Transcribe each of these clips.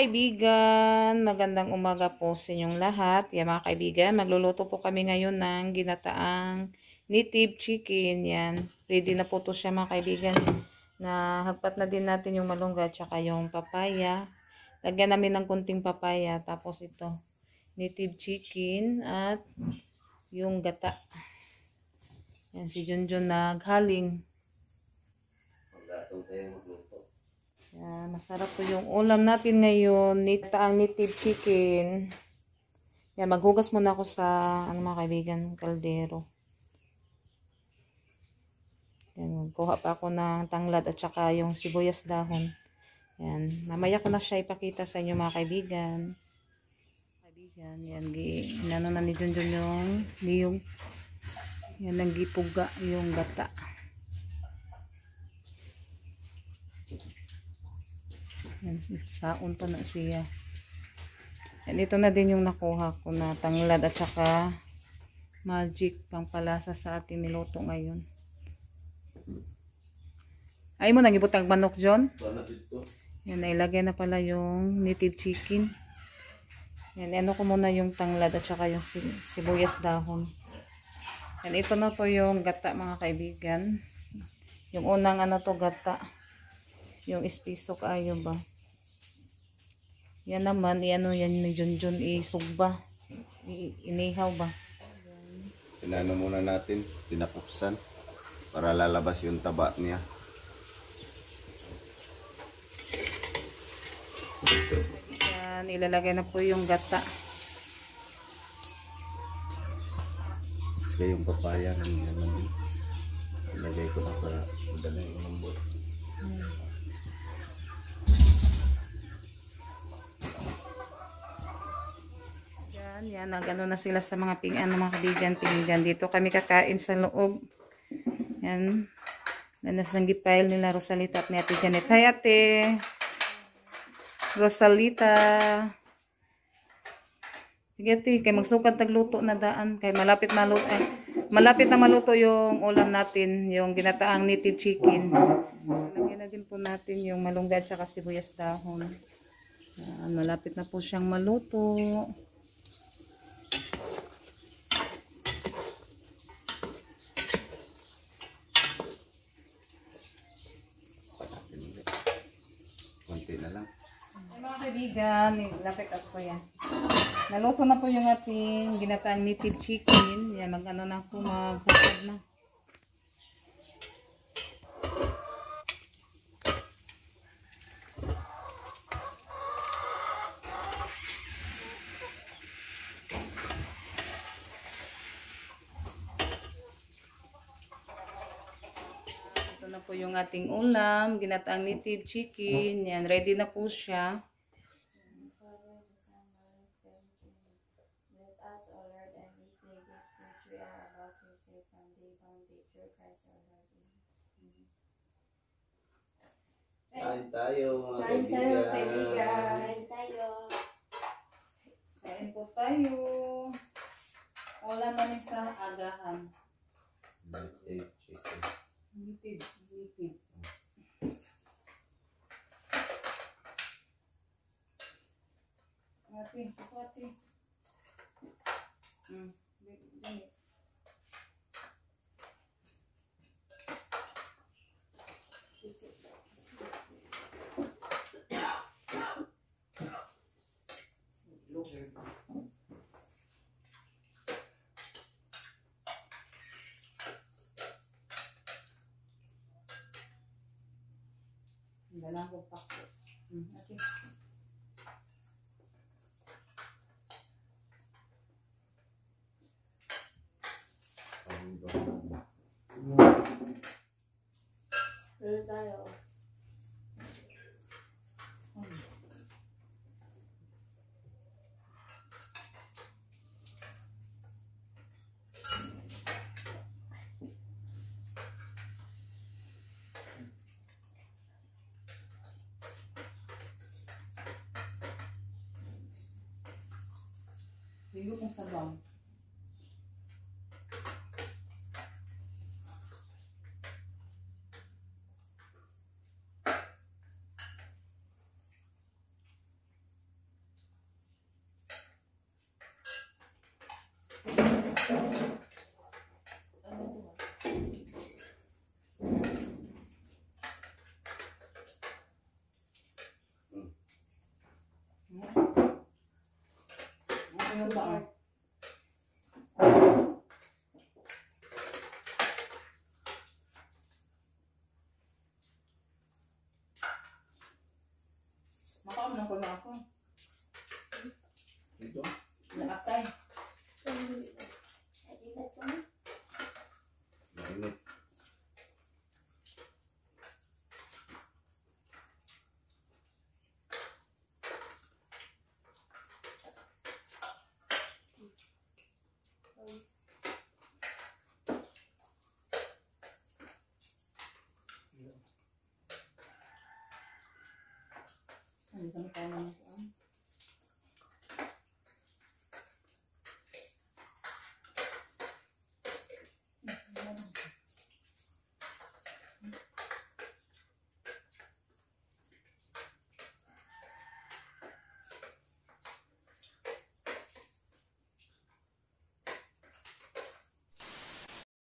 kaibigan, magandang umaga po sa inyong lahat. Yan mga kaibigan, magluluto po kami ngayon ng ginataang native chicken. Yan, ready na po to siya mga kaibigan. Hagpat na din natin yung malunggay at saka yung papaya. Lagyan namin ng kunting papaya. Tapos ito, native chicken at yung gata. Yan, si Junjun naghaling. Maglatong tayo magluto. Yan, masarap po yung ulam natin ngayon. Ang native chicken. Yan, maghugas muna ako sa, mga kaibigan, kaldero. Yan, kuha pa ako ng tanglad at saka yung sibuyas dahon. Yan, mamaya ko na siya ipakita sa inyo mga kaibigan. Yan, inano na ni Junjun yung yan, nanggipuga yung gata. Yan, saon pa na siya. Yan, ito na din yung nakuha ko na tanglad at saka magic pangpalasa sa ating niluto ngayon. Ay mo nagibutang manok, John? Yan, nailagay na pala yung native chicken. Yan, ano ko muna yung tanglad at saka yung sibuyas dahon. Yan, ito na po yung gata mga kaibigan. Yung unang to gata. Yung espisok ayo ba? Yan naman, yan ni Junjun isugba. Inihaw ba? Pinano muna natin, pinapuksan para lalabas yung taba niya. Yan, ilalagay na po yung gata. Kaya yung papaya naman. Ilagay ko na para madala yung lambot. Yan, nagano na sila sa mga mga kaibigan. Dito kami kakain sa loob. Yan. Nanasang gipile nila Rosalita at ni Ate Janet. Hi Ate! Rosalita! Sige Ate, kay magsukat tagluto na daan. Kay malapit na maluto yung ulam natin. Yung ginataang native chicken. Lalagyan na din po natin yung malunggay at saka sibuyas dahon. Yan, malapit na po siyang maluto. Konti na lang. Ay, mga kaibigan, lapit ako yan. Naluto na po yung ating ginataang native chicken. Yan, mag-ano na po, maghukad na. Na po yung ating ulam, ginataang native chicken. Yan, ready na po siya. Kain tayo mga Kain tayo, kaibigan. kaibigan. Kain tayo. Kain po tayo. Ulam namin sa agahan. Native chicken. Native. Ate, ate. Dali. Dalang ko pa ko. Ate. Ano tayo? Ligo kong sabaw. Bakit? Makaon lang ko na ako. Ito? Nakatay. Mainit. Ano sa mga tayo naman ko?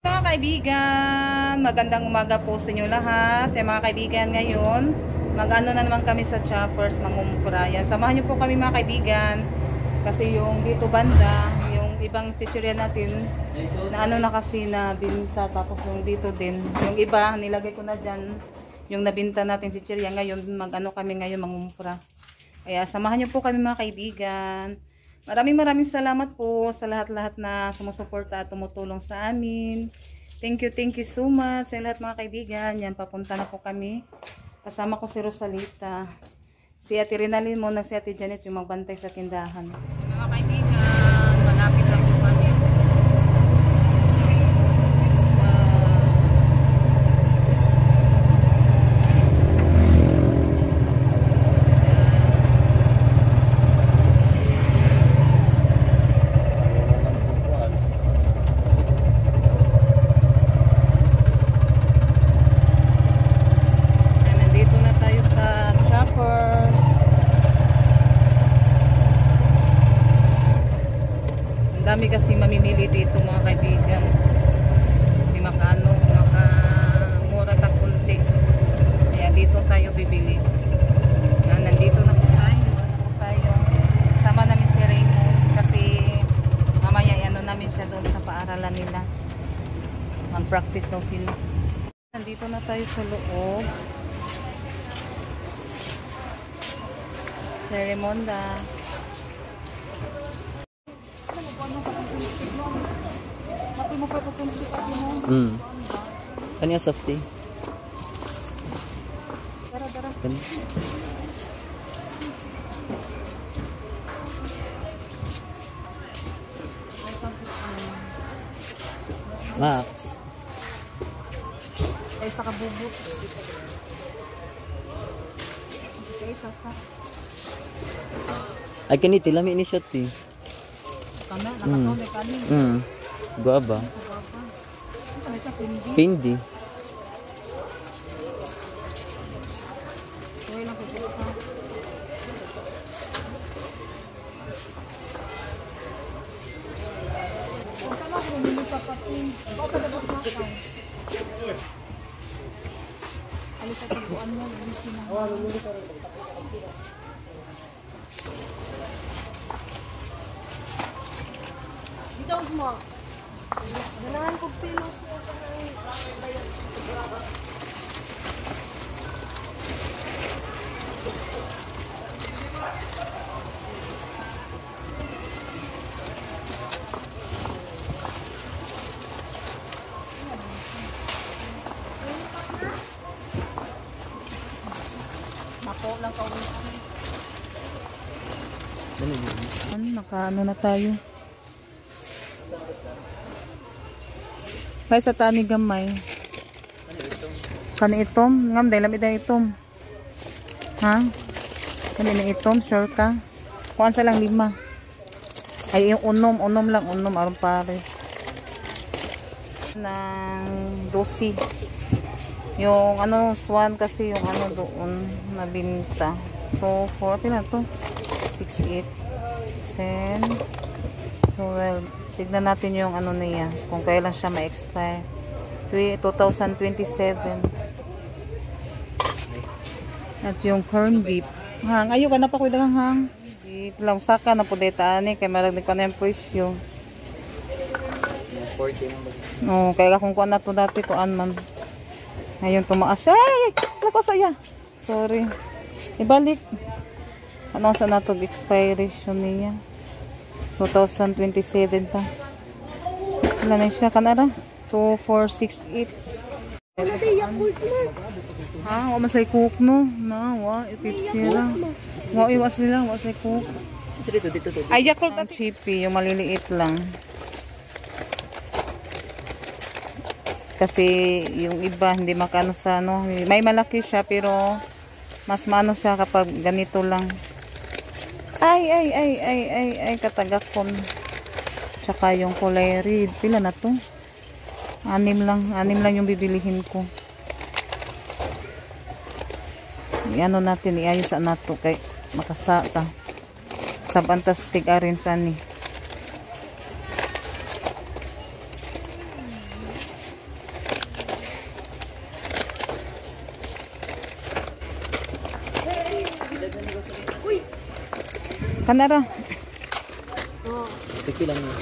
Mga kaibigan, magandang umaga po sa inyo lahat. Mga kaibigan, ngayon mag-ano na naman kami sa Choppers, mangungkura. Yan, samahan niyo po kami mga kaibigan. Kasi yung dito banda, yung ibang chichirya natin na ano na kasi na binta, tapos yung dito din, yung iba nilagay ko na dyan, yung nabinta natin chichirya. Ngayon mag-ano kami ngayon, mangungkura. Kaya samahan niyo po kami mga kaibigan. Maraming salamat po sa lahat-lahat na sumusuporta at tumutulong sa amin. Thank you so much sa lahat mga kaibigan. Yan, papunta na po kami. Kasama ko si Rosalita. Si Ate Rinalyn mo, si Ate Janet yung magbantay sa tindahan. Mga kaibigan, malapit na po kami. Dami kasi mamimili dito mga kaibigan. Kasi makamura ta kunti. Kaya dito tayo bibili. Yan, nandito na po tayo. Sama namin si Raymond kasi mamaya ano namin siya doon sa paaralan nila. Mag-practice daw sila. Nandito na tayo sa loob. Si Raymonda. Kanya softy. Dara. Max. Ay sa kabubot. Okay, sasa. Ay kaniti lami ni shot eh. Kana nakatone kani. Guaba. Ano siya pindi? Pindi. Tuloy lang po sa. Kung ka lang bumili pa pati. Baka dapat makan. Alis sa tiguan mo. Dito mo. Ganahan ko pilo. Mako lang ka ulit. Nakaano na tayo. May sa tani gamay. Kani itom, ngam dai lamid na itom. Ha? Kani na itom, sure ka? Kuan sa lang 5. Ay yung unom aron pares. Nang 12. Yung ano, swan kasi yung ano doon na binta. So, 40 na to. 6, 8, 10. So, well, tignan natin yung ano niya. Kung kailan siya ma-expire. 2027. At yung corn beef. Hang, ayo ka na pa ko dagang hang. Beef. Wait lang, saka na po data ani kay marag ko na yung presyo. 40 man ba? No, kaya kung kuan na to dati kuan man. Ngayon tumaas. Ay, lapas aya. Sorry. Ibalik. Ano sa nato expiration niya? 2027 pa. Wala na siya kanara. 2468. Ha, wa masay cook no. Na, wa ipipsira. Wa iwas nila, wa say cook. Dito. Ay, Yakult at chippy, yung maliliit lang. Kasi yung iba hindi makano sa ano, may malaki siya pero mas maano siya kapag ganito lang. Ay, katagakon. Tsaka yung kulay red, pila na to? 6 lang yung bibilihin ko. Iano natin, iayos na to kay makasata. Sabantastig arin sani. Kanara. Tiki lang yun.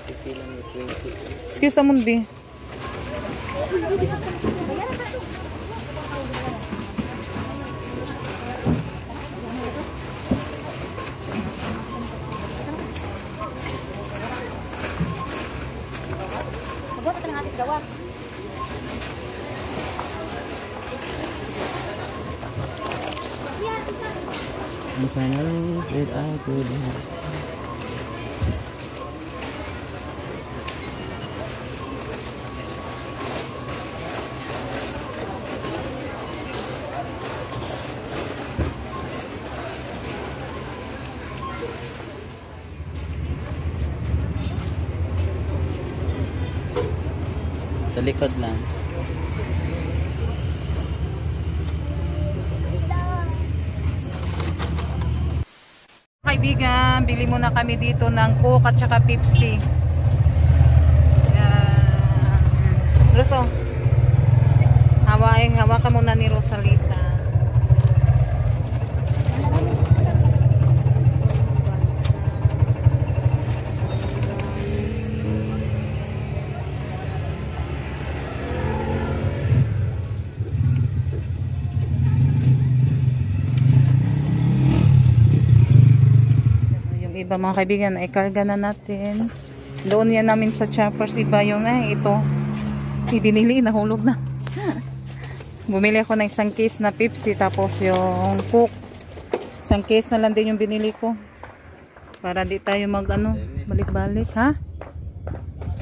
Tiki lang yun, 20. Excuse mo, Bi. If I know that I could have. Sa likod lang. Kaibigan, bili muna kami dito ng Coke at saka Pepsi. Roso, hawakan muna ni Rosalita. Iba mga kaibigan, ay karga na natin. Doon yan namin sa choppers. Iba yung ito. Ibinili, nahulog na. Bumili ako ng isang case na Pepsi. Tapos yung Coke. Isang case na lang din yung binili ko. Para di tayo balik-balik. Ha?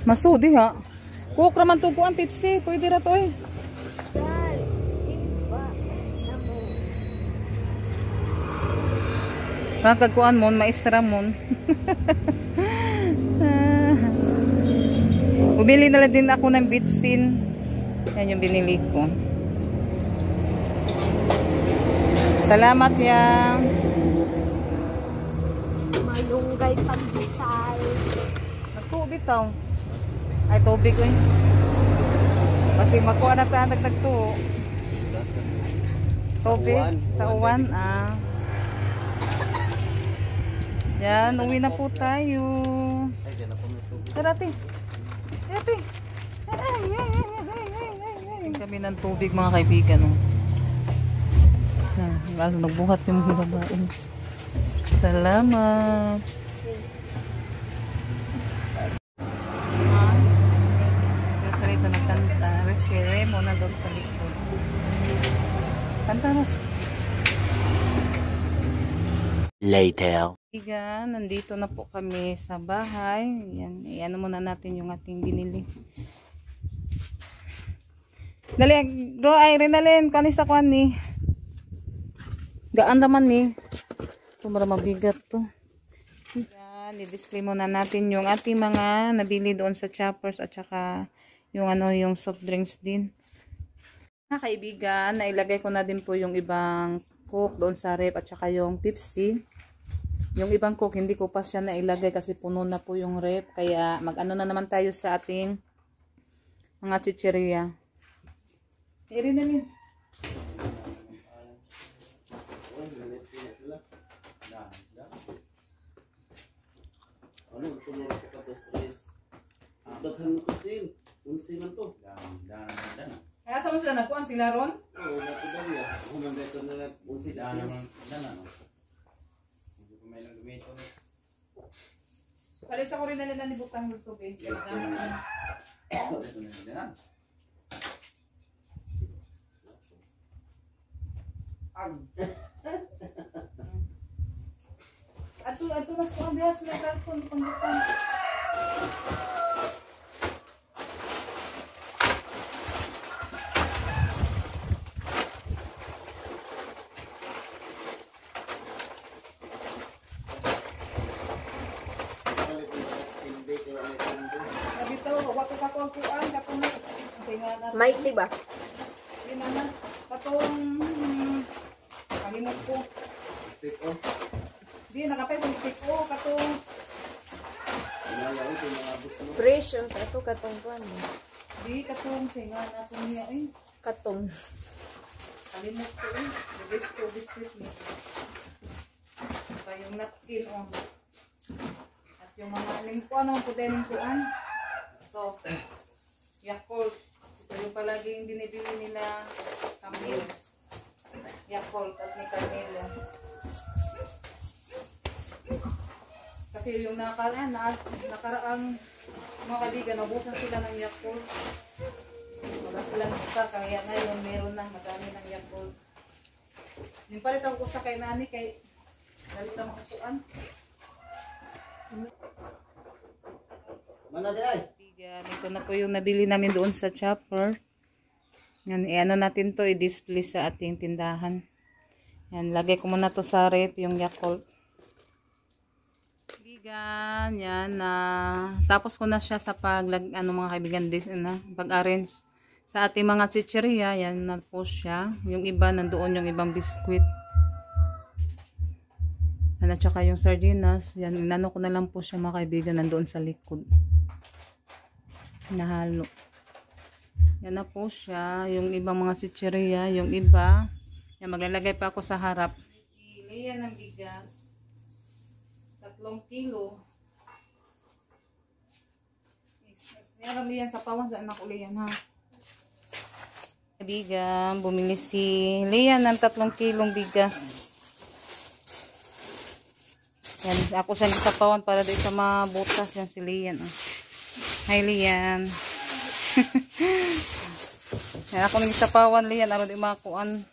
Masudi ha? Coke raman to ko ang Pepsi. Pwede na to eh. Pagkakuan mo, maestra mo. Bumili na lang din ako ng bitsin. Yan yung binili ko. Salamat ya. Malunggay pandesal. Nagtubig tao. Ay, tubig ko eh. Kasi makuha na tayo nagtagto. Tubig sa uwan. Yan, uwi na po tayo. Tara, ate. Ate. Kami ng tubig mga kaibigan. Nagbuhat yung mga babae. Salamat. Sa rito nagkanta. Si Remo na doon sa likod. Kanta Ros. Later. Kaibigan, nandito na po kami sa bahay. Yan, iyan muna natin yung ating binili. Dali, bro, ay Renalyn, kanisa kuan ni. Gaan naman ni. Ito mara mabigat to. Yan, i-display muna natin yung ating mga nabili doon sa choppers at saka yung yung soft drinks din. Mga kaibigan, nailagay ko na din po yung ibang Coke doon sa rep at saka yung Pepsi. Yung ibang Coke hindi ko pa siya nailagay kasi puno na po yung rep. Kaya mag-ano na naman tayo sa ating mga chicheria. Iri na rin. Ano, tulog ko ka to stress. Daghan mo kasi. Unsi man to. Kaya sa mo sila nagkuhan sila ron? Oo, nato daw ya. Ako man dito na lang unsi kasi. Palisa ko rin na nila ni Butang ng tubig. Ato mas kuhan bihas na karton kung Butang. Nabito, wako ka ko ang kuhan. Katong Mighty ba? yun na. Katong kalimot ko. Take off. Di, nakapay kong stick ko. Katong Inalaw ko mga abot mo. Fresh yung kato katong kuan. di, katong singa na itong niya. Ay, Katong. kalimot ko eh. Biscuit niya. Saka yung napkin oh. At yung mga lingkuan, ang puti lingkuan. Ito. Yakult. Ito yung palaging binibili nila Camille. Yakult at ni Carmelo. Kasi yung nakaraang mga kaibigan, nabusan sila ng Yakult. Wala silang stock, kaya ngayon meron na, madami ng Yakult. Yung palitan ko sa kay nani, kay dalitan makukuan. Mana di ay? Ito na po yung nabili namin doon sa Chopper. Yan, ano natin to, i-display sa ating tindahan. Yan, lagay ko muna to sa rep, yung Yakult. Kaibigan, yan, tapos ko na siya sa mga kaibigan, pag-arrange sa ating mga chicheria. Yan na po siya. Yung iba, nandoon yung ibang biskuit. Yan, at saka yung sardinas. Yan, inano ko na lang po siya mga kaibigan, nandoon sa likod. Nahalo. Yan na po siya. Yung ibang mga chicheria, yung iba. Yan, maglalagay pa ako sa harap. Liya ng bigas. 3 kilo. Meron liyan sa pawan sa anak ko liyan ha. Kaibigan, bumili si Lian ng 3 kilong bigas. Yan, ako siya sa pawan para dito sa mga butas. Yan si Lian. Oh. Hi Lian. Yan, ako nang sa pawan Lian. Aron di makuan.